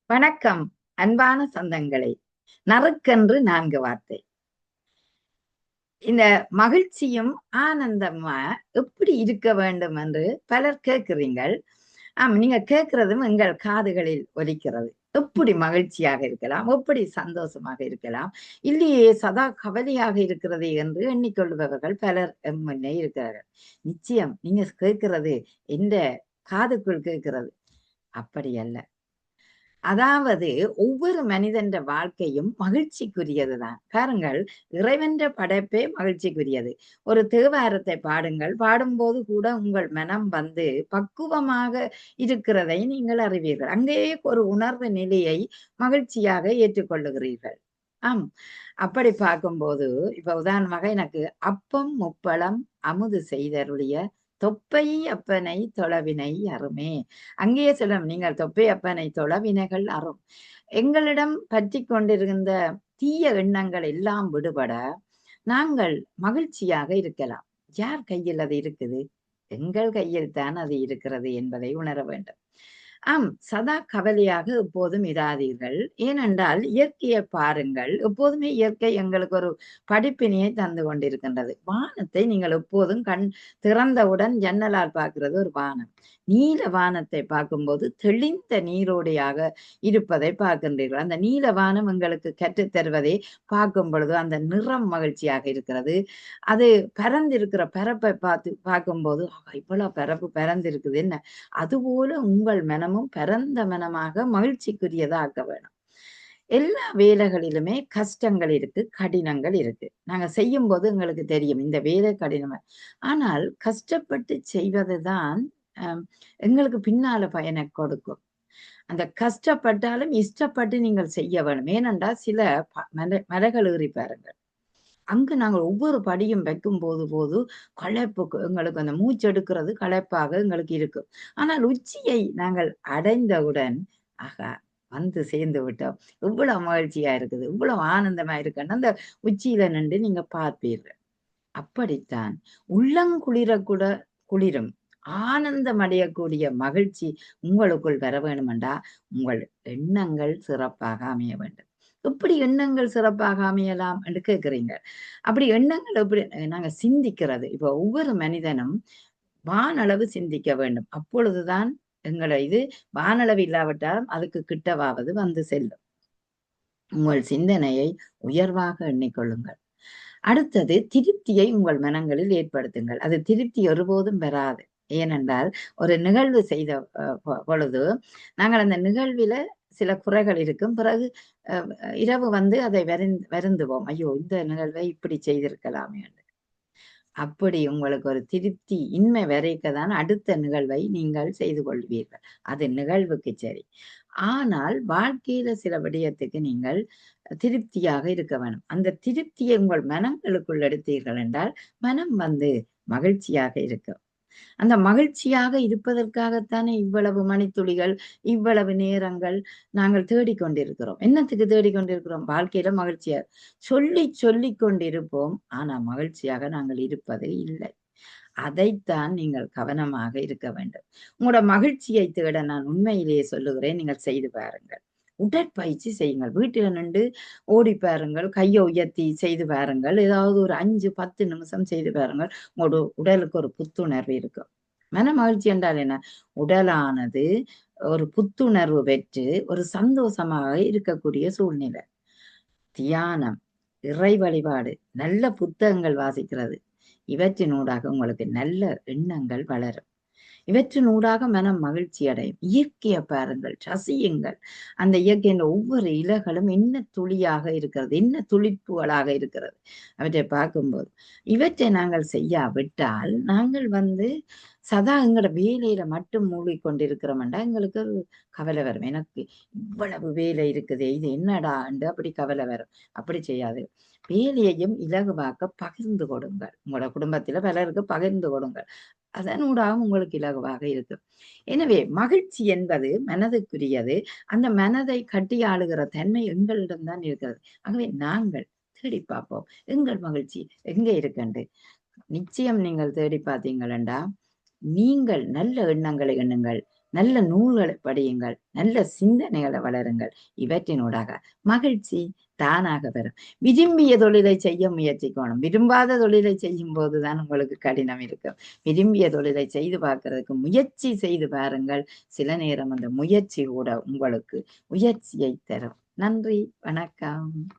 வணக்கம் அன்பான சொந்தங்களே. நறுக்கென்று 4 வார்த்தை. இந்த மகிழ்ச்சியும் ஆனந்தமா எப்படி இருக்க வேண்டும் என்று பலர் கேட்கிறீங்கள். நீங்க கேட்கிறதும் எங்கள் காதுகளில் ஒலிக்கிறது. எப்படி மகிழ்ச்சியாக இருக்கலாம்? எப்படி சந்தோஷமாக இருக்கலாம்? இல்லையே சதா கவலையாக இருக்கிறது என்று எண்ணிக்கொள்பவர்கள் பலர் எம் முன்னே இருக்கிறார்கள். நிச்சயம் நீங்க கேட்கிறது எந்த காதுக்குள் கேட்கிறது. அப்படி அல்ல. அதாவது ஒவ்வொரு மனிதன்ற வாழ்க்கையும் மகிழ்ச்சிக்குரியதுதான். பாருங்கள், இறைவன்ற படைப்பே மகிழ்ச்சிக்குரியது. ஒரு தேவாரத்தை பாடுங்கள். பாடும்போது கூட உங்கள் மனம் வந்து பக்குவமாக இருக்கிறதை நீங்கள் அறிவீர்கள். அங்கேயே ஒரு உணர்வு நிலையை மகிழ்ச்சியாக ஏற்றுக்கொள்ளுகிறீர்கள். ஆம். அப்படி பார்க்கும்போது, இப்ப உதாரணமாக எனக்கு அப்பம் முப்பழம் அமுது செய்தருளிய தொப்பை அப்பனை தொலைவினை அருமே. அங்கேயே சொல்லணும், நீங்கள் தொப்பை அப்பனை தொலைவினைகள் அரும். எங்களிடம் பற்றி கொண்டிருந்த தீய எண்ணங்கள் எல்லாம் விடுபட நாங்கள் மகிழ்ச்சியாக இருக்கலாம். யார் கையில் அது இருக்குது? எங்கள் கையில் தான் அது இருக்கிறது என்பதை உணர வேண்டும். சதா கவலையாக எப்போதும் இராதீர்கள். ஏனென்றால் இயற்கையை பாருங்கள். எப்போதுமே இயற்கை எங்களுக்கு ஒரு படிப்பினையை தந்து கொண்டிருக்கின்றது. வானத்தை நீங்கள் எப்போதும் கண் திறந்தவுடன் ஜன்னலால் பார்க்கிறது ஒரு வானம். நீல வானத்தை பார்க்கும்போது தெளிந்த நீரோடையாக இருப்பதை பார்க்கின்றீர்கள். அந்த நீல வானம் எங்களுக்கு கற்றுத் தருவதை பார்க்கும் பொழுது அந்த நிறம் மகிழ்ச்சியாக இருக்கிறது. அது பரந்திருக்கிற பரப்பை பார்க்கும்போது இவ்வளவு பரப்பு பரந்திருக்குது என்ன. அதுபோல உங்கள் மனமும் பரந்த மனமாக மகிழ்ச்சிக்குரியதாக்க வேணும். எல்லா வேலைகளிலுமே கஷ்டங்கள் இருக்கு, கடினங்கள் இருக்கு. நாங்க செய்யும்போது எங்களுக்கு தெரியும் இந்த வேலை கடினம். ஆனால் கஷ்டப்பட்டு செய்வதுதான் எங்களுக்கு பின்னால பயனை கொடுக்கும். அந்த கஷ்டப்பட்டாலும் இஷ்டப்பட்டு நீங்கள் செய்ய வேணும். ஏனென்றால் சில மலைகள் ஏறி பாருங்கள். அங்கு நாங்கள் ஒவ்வொரு படியும் வைக்கும்போது களைப்பு எங்களுக்கு அந்த மூச்செடுக்கிறது களைப்பாக எங்களுக்கு இருக்கும். ஆனால் உச்சியை நாங்கள் அடைந்தவுடன் ஆகா வந்து சேர்ந்து விட்டோம். இவ்வளவு மகிழ்ச்சியா இருக்குது, இவ்வளவு ஆனந்தமா இருக்குன்னு அந்த உச்சியில நின்று நீங்க பார்ப்பீர்கள். அப்படித்தான் உள்ளங்குளிர கூட குளிரும். ஆனந்தம் அடையக்கூடிய மகிழ்ச்சி உங்களுக்குள் வர வேணுமென்றா உங்கள் எண்ணங்கள் சிறப்பாக அமைய வேண்டும். எப்படி எண்ணங்கள் சிறப்பாக அமையலாம் என்று கேட்கிறீங்க. அப்படி எண்ணங்கள் எப்படி நாங்க சிந்திக்கிறது. இப்ப ஒவ்வொரு மனிதனும் வானளவு சிந்திக்க வேண்டும். அப்பொழுதுதான் எங்களை இது வானளவு இல்லாவிட்டாலும் அதுக்கு கிட்டவாவது வந்து செல்லும். உங்கள் சிந்தனையை உயர்வாக எண்ணிக்கொள்ளுங்கள். அடுத்தது திருப்தியை உங்கள் மனங்களில் ஏற்படுத்துங்கள். அது திருப்தி ஒருபோதும் வராது. ஏனென்றால் ஒரு நிகழ்வு செய்த பொழுது நாங்கள் அந்த நிகழ்வில சில குறைகள் இருக்கும். பிறகு இரவு வந்து அதை வருந்துவோம். ஐயோ இந்த நிகழ்வை இப்படி செய்திருக்கலாமே என்று. அப்படி உங்களுக்கு ஒரு திருப்தி இன்மை வரைக்கதான் அடுத்த நிகழ்வை நீங்கள் செய்து கொள்வீர்கள். அது நிகழ்வுக்கு சரி. ஆனால் வாழ்க்கையில சில விடயத்துக்கு நீங்கள் திருப்தியாக இருக்க வேணும். அந்த திருப்தியை உங்கள் மனங்களுக்குள் எடுத்தீர்கள் என்றால் மனம் வந்து மகிழ்ச்சியாக இருக்கும். அந்த மகிழ்ச்சியாக இருப்பதற்காகத்தானே இவ்வளவு மணித்துளிகள், இவ்வளவு நேரங்கள் நாங்கள் தேடிக்கொண்டிருக்கிறோம். என்னத்துக்கு தேடிக்கொண்டிருக்கிறோம்? வாழ்க்கையில மகிழ்ச்சியா சொல்லிக் கொண்டிருப்போம். ஆனா மகிழ்ச்சியாக நாங்கள் இருப்பது இல்லை. அதைத்தான் நீங்கள் கவனமாக இருக்க வேண்டும். உங்களோட மகிழ்ச்சியை தேட நான் உண்மையிலேயே சொல்லுகிறேன். நீங்கள் செய்து பாருங்கள். உடற்பயிற்சி செய்யுங்கள். வீட்டில நின்று ஓடி பாருங்கள். கையை உயர்த்தி செய்து பாருங்கள். ஏதாவது ஒரு 5, 10 நிமிஷம் செய்து பாருங்கள். உங்களோட உடலுக்கு ஒரு புத்துணர்வு இருக்கும். மன மகிழ்ச்சி என்றால் என்ன? உடலானது ஒரு புத்துணர்வு பெற்று ஒரு சந்தோஷமாக இருக்கக்கூடிய சூழ்நிலை. தியானம், இறை வழிபாடு, நல்ல புத்தகங்கள் வாசிக்கிறது. இவற்றினூடாக உங்களுக்கு நல்ல எண்ணங்கள் வளரும். இவற்றினூடாக மனம் மகிழ்ச்சி அடையும். இயற்கையை பாருங்கள், ரசியுங்கள். அந்த இயற்கையின் ஒவ்வொரு இலைகளும் என்ன துளியாக இருக்கிறது, என்ன துளிர்ப்புகளாக இருக்கிறது. அவற்றை பார்க்கும்போது இவற்றை நாங்கள் செய்யாவிட்டால் நாங்கள் வந்து சதா எங்களோட வேலையில மட்டும் மூழ்கிக் கொண்டிருக்கிறோம்டா எங்களுக்கு கவலை வரும். எனக்கு இவ்வளவு வேலை இருக்குது, இது என்னடா என்று அப்படி கவலை வரும். அப்படி செய்யாது. வேலையையும் இலகுவாக்க பகிர்ந்து கொடுங்கள். உங்களோட குடும்பத்தில பலருக்கு பகிர்ந்து கொடுங்கள். அதனூடாக உங்களுக்கு இலகுவாக இருக்கும். எனவே மகிழ்ச்சி என்பது மனதுக்குரியது. அந்த மனதை கட்டியாளுகிற தன்மை எங்களிடம்தான் இருக்கிறது. ஆகவே நாங்கள் தேடி பார்ப்போம். எங்கள் மகிழ்ச்சி எங்கே இருக்கண்டு. நிச்சயம் நீங்கள் தேடி பார்த்தீங்களா, நீங்கள் நல்ல எண்ணங்களை எண்ணுங்கள். நல்ல நூல்களை படியுங்கள், நல்ல சிந்தனைகளை வளருங்கள். இவற்றினூடாக மகிழ்ச்சி தானாக வரும். விரும்பிய தொழிலை செய்ய முயற்சிக்கணும். விரும்பாத தொழிலை செய்யும் போதுதான் உங்களுக்கு கடினம் இருக்கும். விரும்பிய தொழிலை செய்து பார்க்கறதுக்கு முயற்சி செய்து பாருங்கள். சில நேரம் அந்த முயற்சி கூட உங்களுக்கு முயற்சியை தரும். நன்றி, வணக்கம்.